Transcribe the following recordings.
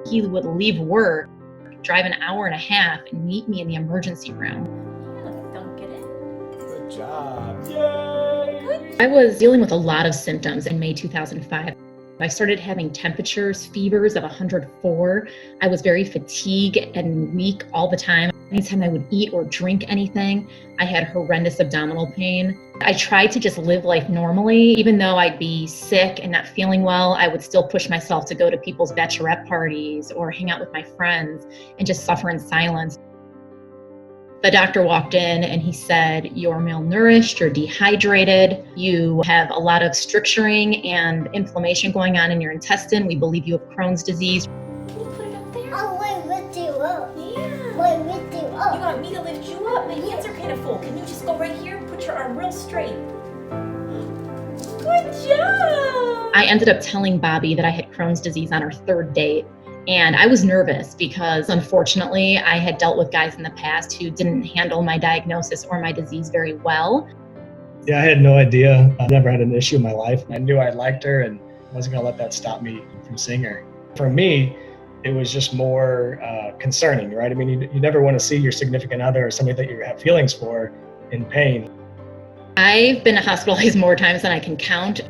He would leave work, drive an hour and a half, and meet me in the emergency room. Don't get it. Good job. Yay! I was dealing with a lot of symptoms in May 2005. I started having temperatures, fevers of 104. I was very fatigued and weak all the time. Anytime I would eat or drink anything, I had horrendous abdominal pain. I tried to just live life normally. Even though I'd be sick and not feeling well, I would still push myself to go to people's bachelorette parties or hang out with my friends and just suffer in silence. The doctor walked in and he said, "You're malnourished, you're dehydrated, you have a lot of stricturing and inflammation going on in your intestine. We believe you have Crohn's disease." Can you put it up there? Oh, wait, lift you up. Yeah. Wait, lift you You up. want me to lift you up? My hands are kind of full. Can you just go right here and put your arm real straight? Good job! I ended up telling Bobby that I had Crohn's disease on our third date. And I was nervous because unfortunately I had dealt with guys in the past who didn't handle my diagnosis or my disease very well. Yeah, I had no idea. I never had an issue in my life. I knew I liked her and wasn't going to let that stop me from seeing her. For me, it was just more concerning, right? I mean, you never want to see your significant other or somebody that you have feelings for in pain. I've been hospitalized more times than I can count.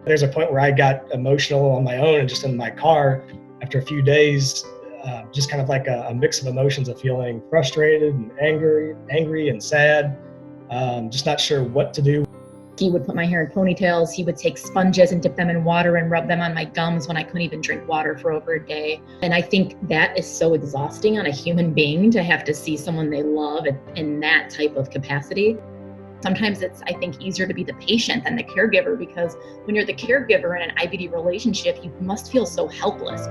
There's a point where I got emotional on my own and just in my car after a few days, just kind of like a mix of emotions of feeling frustrated and angry and sad, just not sure what to do. He would put my hair in ponytails. He would take sponges and dip them in water and rub them on my gums when I couldn't even drink water for over a day. And I think that is so exhausting on a human being to have to see someone they love in that type of capacity. Sometimes it's, I think, easier to be the patient than the caregiver, because when you're the caregiver in an IBD relationship, you must feel so helpless.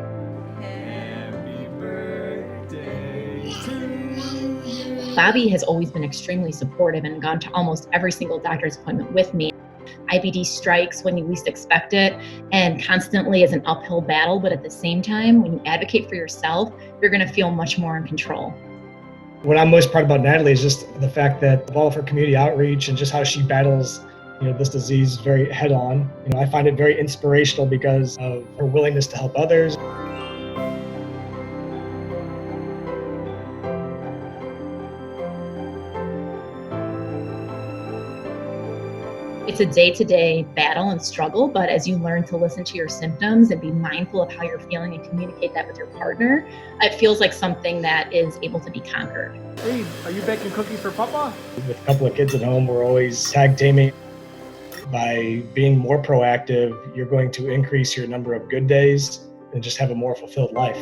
Happy birthday to you. Bobby has always been extremely supportive and gone to almost every single doctor's appointment with me. IBD strikes when you least expect it and constantly is an uphill battle, but at the same time, when you advocate for yourself, you're going to feel much more in control. What I'm most proud about Natalie is just the fact that of all of her community outreach and just how she battles, this disease very head on. I find it very inspirational because of her willingness to help others. It's a day-to-day battle and struggle, but as you learn to listen to your symptoms and be mindful of how you're feeling and communicate that with your partner, it feels like something that is able to be conquered. Hey, are you baking cookies for Papa? With a couple of kids at home, we're always tag teaming. By being more proactive, you're going to increase your number of good days and just have a more fulfilled life.